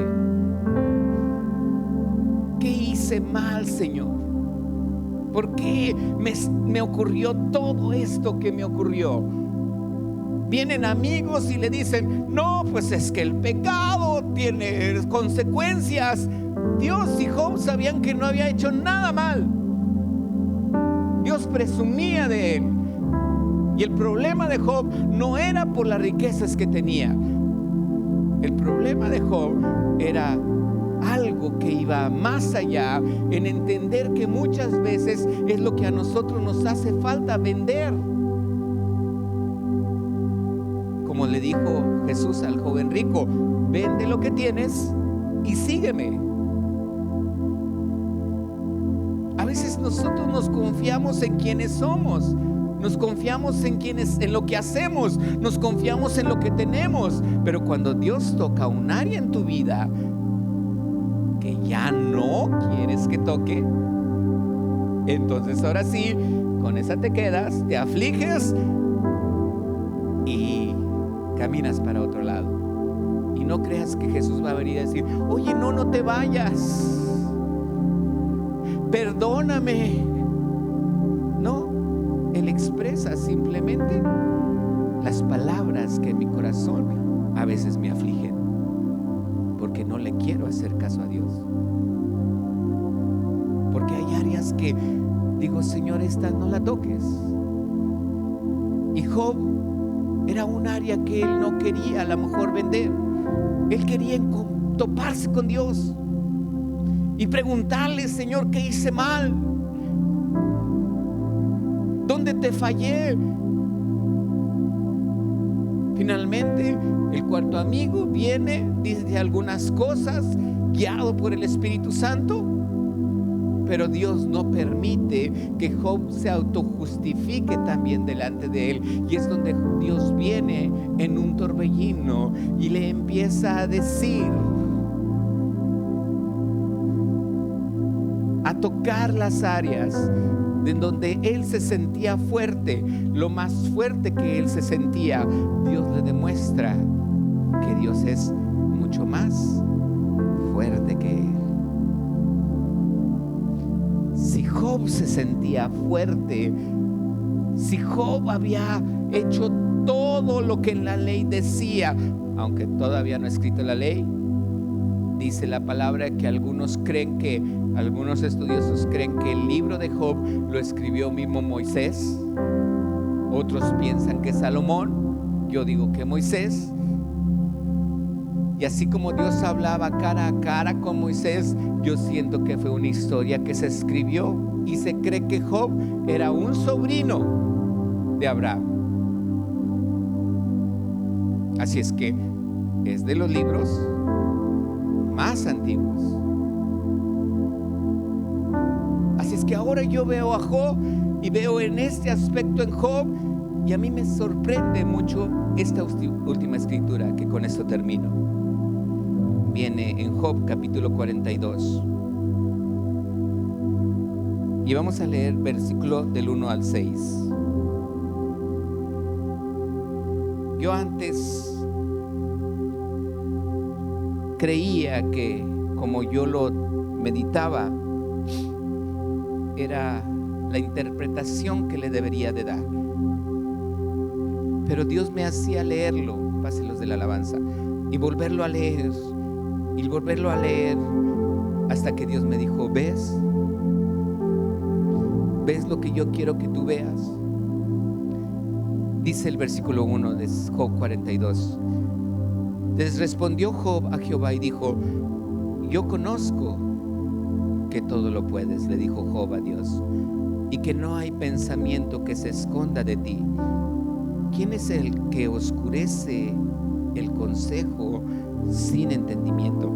S1: ¿Qué hice mal, Señor? ¿Por qué me ocurrió todo esto que me ocurrió? Vienen amigos y le dicen: no, pues es que el pecado tiene consecuencias. Dios y Job sabían que no había hecho nada mal. Dios presumía de él. Y el problema de Job no era por las riquezas que tenía. El problema de Job era algo que iba más allá, en entender que muchas veces es lo que a nosotros nos hace falta vender. Como le dijo Jesús al joven rico: vende lo que tienes y sígueme. A veces nosotros nos confiamos en quienes somos, nos confiamos en lo que hacemos, nos confiamos en lo que tenemos, pero cuando Dios toca un área en tu vida que ya no quieres que toque, entonces ahora sí, con esa te quedas, te afliges y caminas para otro lado. Y no creas que Jesús va a venir a decir: oye, no te vayas, perdóname. No, Él expresa simplemente las palabras que en mi corazón a veces me afligen, porque no le quiero hacer caso a Dios. Porque hay áreas que digo: Señor, esta no la toques. Y Job era un área que él no quería a lo mejor vender. Él quería toparse con Dios y preguntarle: Señor, ¿qué hice mal? ¿Dónde te fallé? Finalmente, el cuarto amigo viene, dice algunas cosas, guiado por el Espíritu Santo, pero Dios no permite que Job se autojustifique también delante de él. Y es donde Dios viene en un torbellino y le empieza a decir, a tocar las áreas en donde él se sentía fuerte, lo más fuerte que él se sentía. Dios le demuestra que Dios es mucho más fuerte que él. Si Job se sentía fuerte, si Job había hecho todo lo que en la ley decía, aunque todavía no ha escrito la ley, dice la palabra que algunos estudiosos creen que el libro de Job lo escribió mismo Moisés. Otros piensan que Salomón. Yo digo que Moisés. Y así como Dios hablaba cara a cara con Moisés, yo siento que fue una historia que se escribió y se cree que Job era un sobrino de Abraham. Así es que es de los libros más antiguos. Así es que ahora yo veo a Job y veo en este aspecto en Job Y a mí me sorprende mucho esta última escritura, que con esto termino. Viene en Job capítulo 42. Y vamos a leer versículo del 1 al 6. Yo antes creía que, como yo lo meditaba, era la interpretación que le debería de dar. Pero Dios me hacía leerlo, pásenlos de la alabanza, y volverlo a leer, hasta que Dios me dijo: ¿ves lo que yo quiero que tú veas? Dice el versículo 1 de Job 42. Les respondió Job a Jehová y dijo: yo conozco que todo lo puedes, le dijo Job a Dios, y que no hay pensamiento que se esconda de ti. ¿Quién es el que oscurece el consejo sin entendimiento?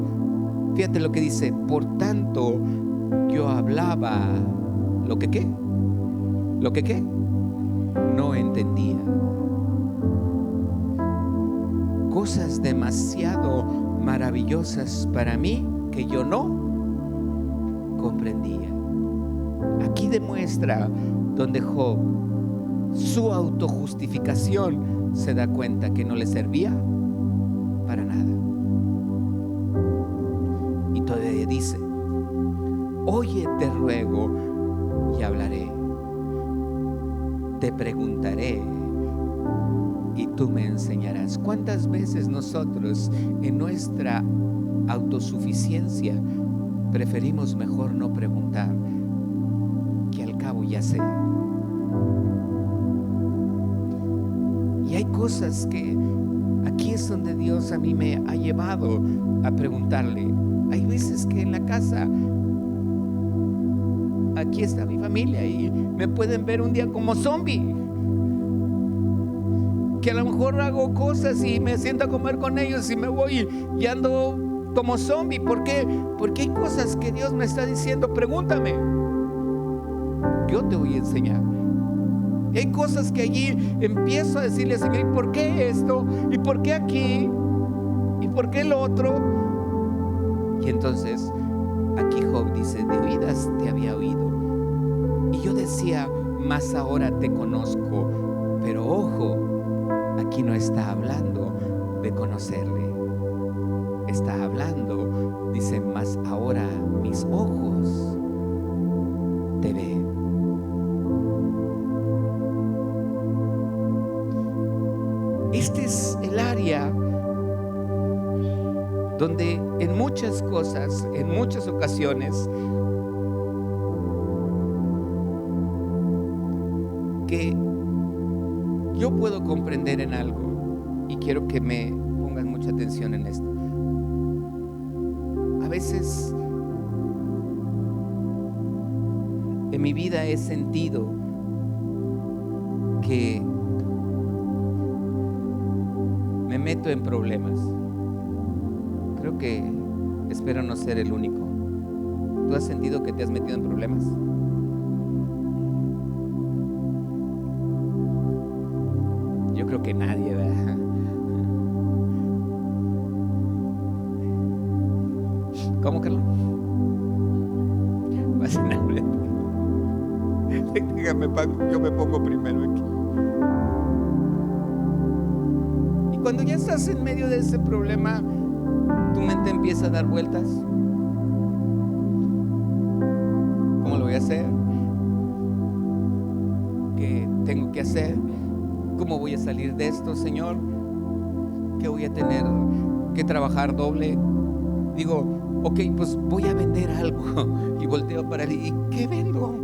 S1: Fíjate lo que dice: por tanto yo hablaba lo que ¿qué? Lo que ¿qué? No entendía. Cosas demasiado maravillosas para mí que yo no comprendía. Aquí demuestra donde Job, su autojustificación, se da cuenta que no le servía para nada. Y todavía dice: oye, te ruego y hablaré, te preguntaré y tú me enseñarás. ¿Cuántas veces nosotros en nuestra autosuficiencia preferimos mejor no preguntar, que al cabo ya sé? Y hay cosas que aquí es donde Dios a mí me ha llevado a preguntarle. Hay veces que en la casa, aquí está mi familia y me pueden ver un día como zombie, que a lo mejor hago cosas y me siento a comer con ellos y me voy y ando como zombie. ¿Por qué? Porque hay cosas que Dios me está diciendo: pregúntame, yo te voy a enseñar. Y hay cosas que allí empiezo a decirle: Señor, ¿y por qué esto? ¿Y por qué aquí? ¿Y por qué el otro? Y entonces aquí Job dice: de oídas te había oído, y yo decía: mas ahora te conozco. Pero ojo, aquí no está hablando de conocerle, está hablando, dice: mas ahora mis ojos te ven. Este es el área donde en muchas cosas, en muchas ocasiones, que yo puedo comprender en algo, y quiero que me pongan mucha atención en esto. A veces en mi vida he sentido que me meto en problemas. Creo que espero no ser el único. ¿Tú has sentido que te has metido en problemas? Yo creo que nadie, ¿verdad? ¿Cómo, Carlos? Dígame, yo me pongo primero aquí. Y cuando ya estás en medio de ese problema, tu mente empieza a dar vueltas. ¿Cómo lo voy a hacer? ¿Qué tengo que hacer? ¿Cómo voy a salir de esto, Señor? ¿Qué voy a tener que trabajar doble? Digo, ok, pues voy a vender algo. Y volteo para él: ¿y qué vendo?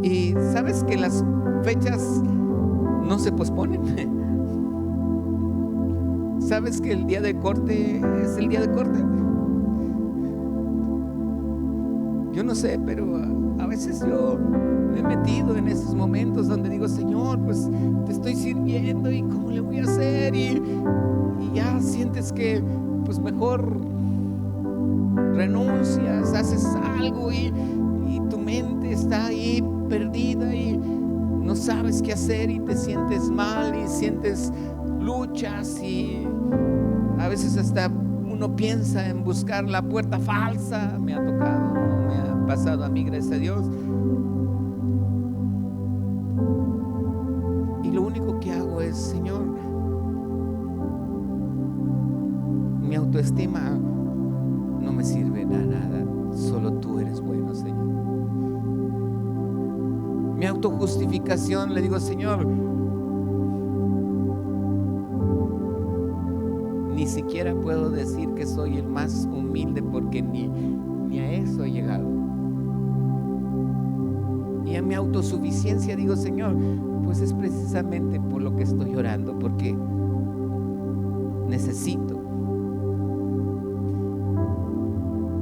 S1: Y sabes que las fechas no se posponen. ¿Sabes que el día de corte es el día de corte? Yo no sé, pero a veces yo me he metido en esos momentos donde digo: Señor, pues te estoy sirviendo, ¿y cómo le voy a hacer? Y ya sientes que pues mejor renuncias, haces algo y tu mente está ahí perdida y no sabes qué hacer y te sientes mal y sientes luchas, y a veces hasta uno piensa en buscar la puerta falsa. Me ha tocado, no me ha pasado a mí, gracias a Dios. Y lo único que hago es: Señor, mi autoestima no me sirve de nada, solo tú eres bueno, Señor. Mi autojustificación, le digo: Señor, ni siquiera puedo decir que soy el más humilde, porque ni a eso he llegado. Y a mi autosuficiencia digo: Señor, pues es precisamente por lo que estoy orando, porque necesito.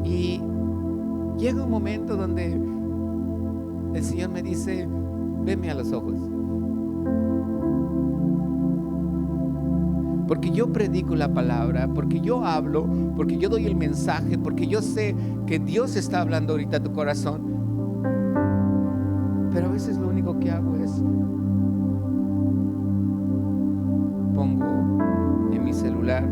S1: Y llega un momento donde el Señor me dice: veme a los ojos, porque yo predico la palabra, porque yo hablo, porque yo doy el mensaje, porque yo sé que Dios está hablando ahorita a tu corazón. Pero a veces lo único que hago es pongo en mi celular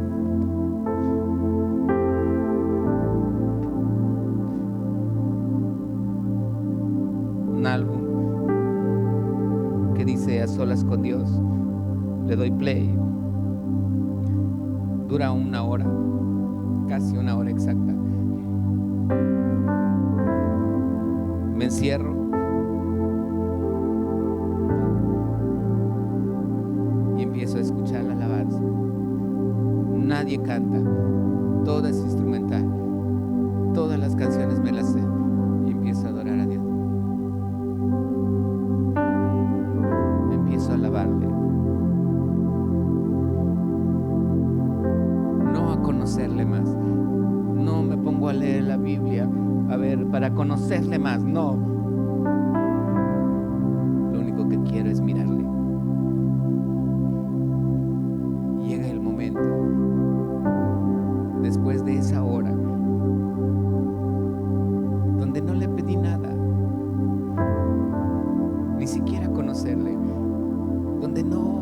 S1: un álbum que dice A Solas con Dios, le doy play, dura 1 hora, casi 1 hora exacta. Me encierro y empiezo a escuchar la alabanza. Nadie canta, todo es instrumental, todas las canciones me las sé, y empiezo a adorar a Dios. Empiezo a alabarle, no a conocerle más. No me pongo a leer la Biblia, a ver, para conocerle más, no. Lo único que quiero es mirarle. Llega el momento, después de esa hora, donde no le pedí nada, ni siquiera conocerle, donde no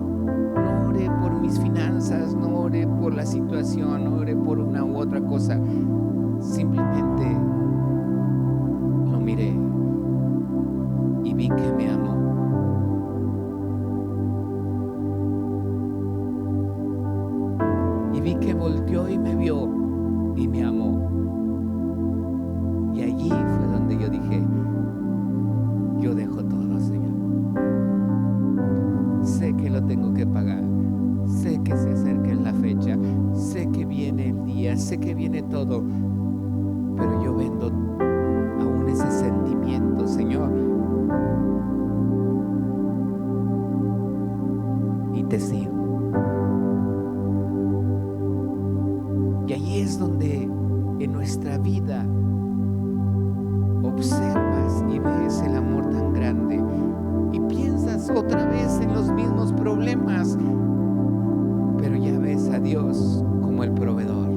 S1: oré por mis finanzas, no oré por la situación, no oré por una u otra cosa. Simplemente lo miré y vi que me amó. Y vi que volteó y me vio y me amó. Y allí fue donde yo dije: yo dejo todo, Señor. Sé que lo tengo que pagar, sé que se acerca la fecha, sé que viene el día, sé que viene todo, pero yo vendo aún ese sentimiento, Señor, y te sigo. Y ahí es donde en nuestra vida observas y ves el amor tan grande, y piensas otra vez en los mismos problemas, pero ya ves a Dios como el proveedor.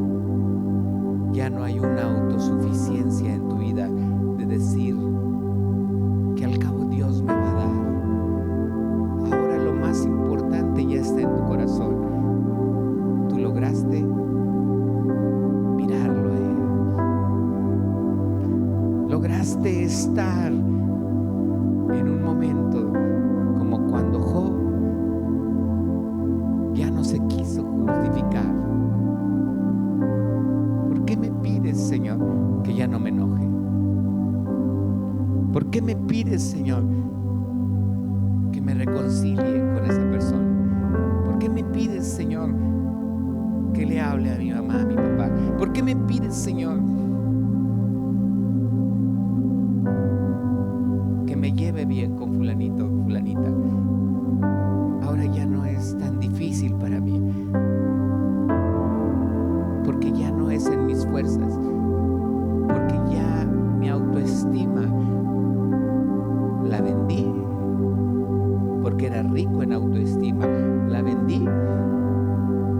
S1: Ya no hay una autosuficiencia en tu vida de decir que al cabo Dios me va a dar. Ahora lo más importante ya está en tu corazón. Tú lograste mirarlo a Él. Lograste estar en un momento como cuando Job ya no se quiso justificar. ¿Por qué me pides, Señor, que ya no me enoje? ¿Por qué me pides, Señor, que me reconcilie con esa persona? ¿Por qué me pides, Señor, que le hable a mi mamá, a mi papá? ¿Por qué me pides, Señor, que me lleve bien con fulanito, fulanita? Ahora ya no es tan difícil para mí, porque ya no es en mis fuerzas, porque ya mi autoestima la vendí, porque era rico en autoestima, la vendí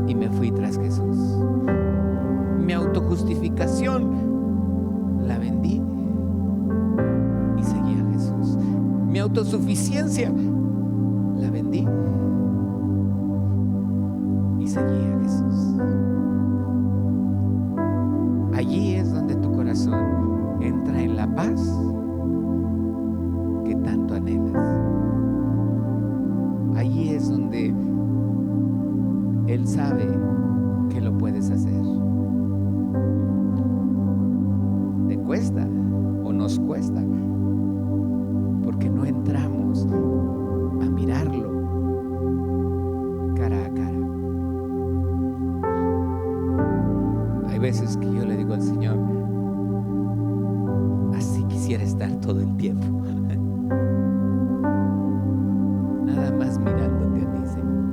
S1: y me fui tras Jesús. Mi autojustificación autosuficiencia, la vendí y seguí a Jesús. Allí es donde tu corazón entra en la paz que tanto anhelas. Allí es donde Él sabe que lo puedes hacer. Te cuesta o nos cuesta porque no entramos a mirarlo cara a cara. Hay veces que yo le digo al Señor, así quisiera estar todo el tiempo. Nada más mirándote a ti, Señor.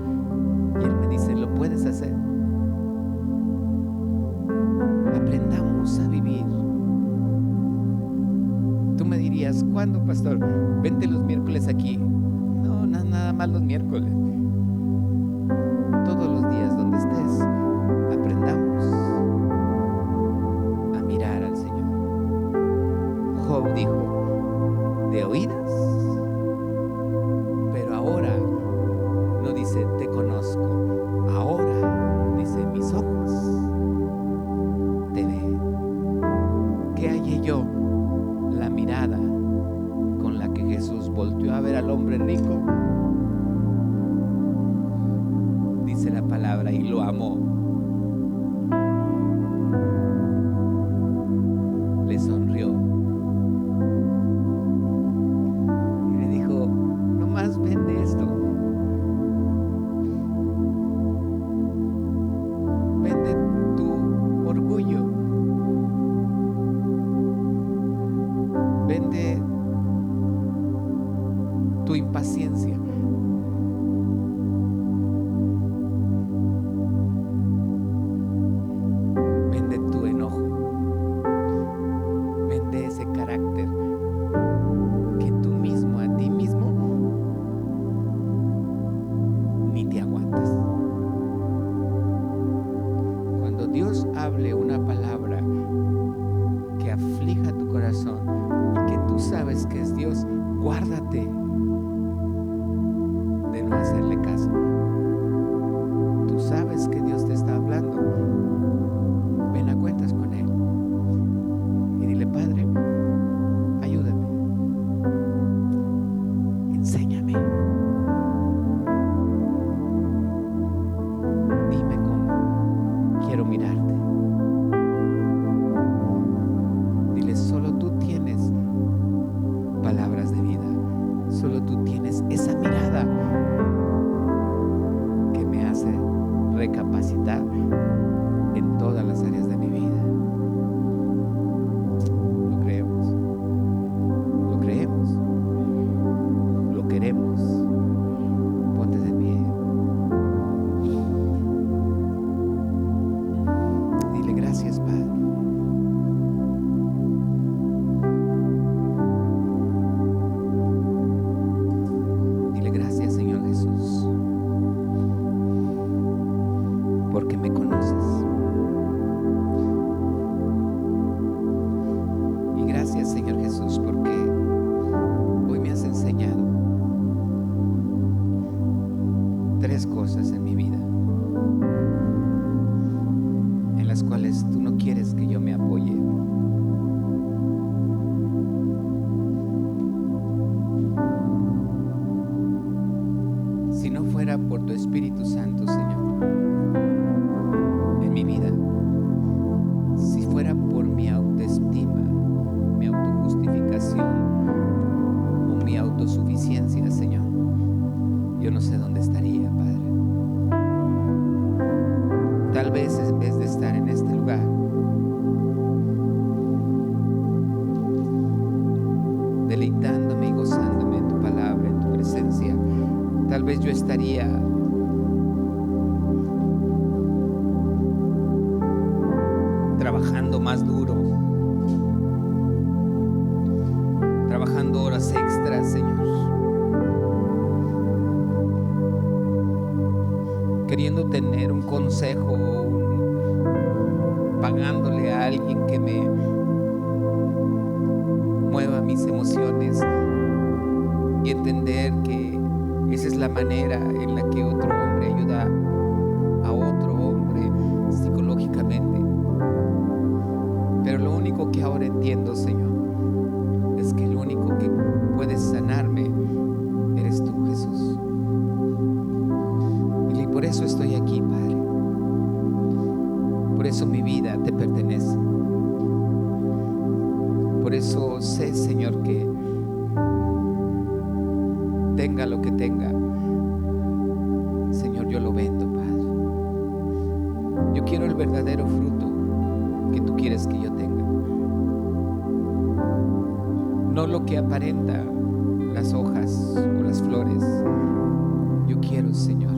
S1: Y Él me dice, lo puedes hacer. Aprendamos a vivir. Tú me dirías, ¿cuándo, pastor? Vente los miércoles aquí. No, nada más los miércoles. Todos los días donde estés, aprendamos a mirar al Señor. Job dijo, de oídas, pero ahora no dice te conozco, ahora dice mis ojos te ven. ¿Qué hallé yo? La mirada con la que Jesús volteó a ver al hombre rico, dice la palabra, y lo amó. Le sonrió y le dijo, nomás vende esto, vende tu orgullo, vende tu impaciencia, vende tu enojo, vende ese carácter que tú mismo, a ti mismo, ni te aguantas. Cuando Dios hable una palabra que aflija tu corazón y que tú sabes que es Dios, guárdate de no hacerle caso. Tú sabes que Dios te está hablando. Ven a cuentas con Él y dile, Padre, ayúdame, enséñame, dime cómo quiero mirarte. Dile, solo tú tienes palabras de vida, solo tú tienes esa mirada que me hace recapacitar en todas las áreas de mi vida. Lo creemos, lo creemos, lo queremos. Ponte de pie. Dile, gracias, Padre. Dile, gracias, Señor Jesús, porque me conoces. Y gracias, Señor Jesús, porque hoy me has enseñado 3 cosas en mi vida en las cuales tú no quieres que yo me apoye. Si no fuera por tu Espíritu Santo, Señor, en mi vida, si fuera por mi autoestima, mi autojustificación o mi autosuficiencia, Señor, yo no sé dónde estaría, Padre. Tal vez en vez de estar en este lugar, deleitándome y gozándome en tu palabra, en tu presencia, tal vez yo estaría trabajando más duro, trabajando horas extras, Señor, queriendo tener un consejo, pagándole a alguien que me mueva mis emociones, y entender que esa es la manera en la que otro hombre ayuda a otro hombre psicológicamente. Pero lo único que ahora entiendo, Señor, es que el único que puede sanarme eres tú, Jesús. Y por eso estoy aquí, Padre. Por eso mi vida te pertenece. Por eso sé, Señor, que tenga lo que tenga, Señor, yo lo vendo, Padre. Yo quiero el verdadero fruto que tú quieres que yo tenga. No lo que aparenta las hojas o las flores. Yo quiero, Señor,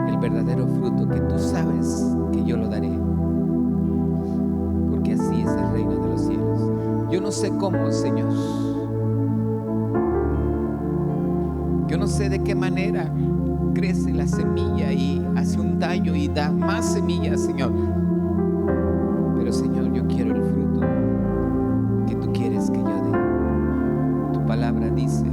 S1: el verdadero fruto que tú sabes que yo lo daré. Porque así es el reino de los cielos. Yo no sé cómo, Señor. Yo no sé de qué manera crece la semilla y hace un tallo y da más semillas, Señor. Pero, Señor, yo quiero el fruto que tú quieres que yo dé. Tu palabra dice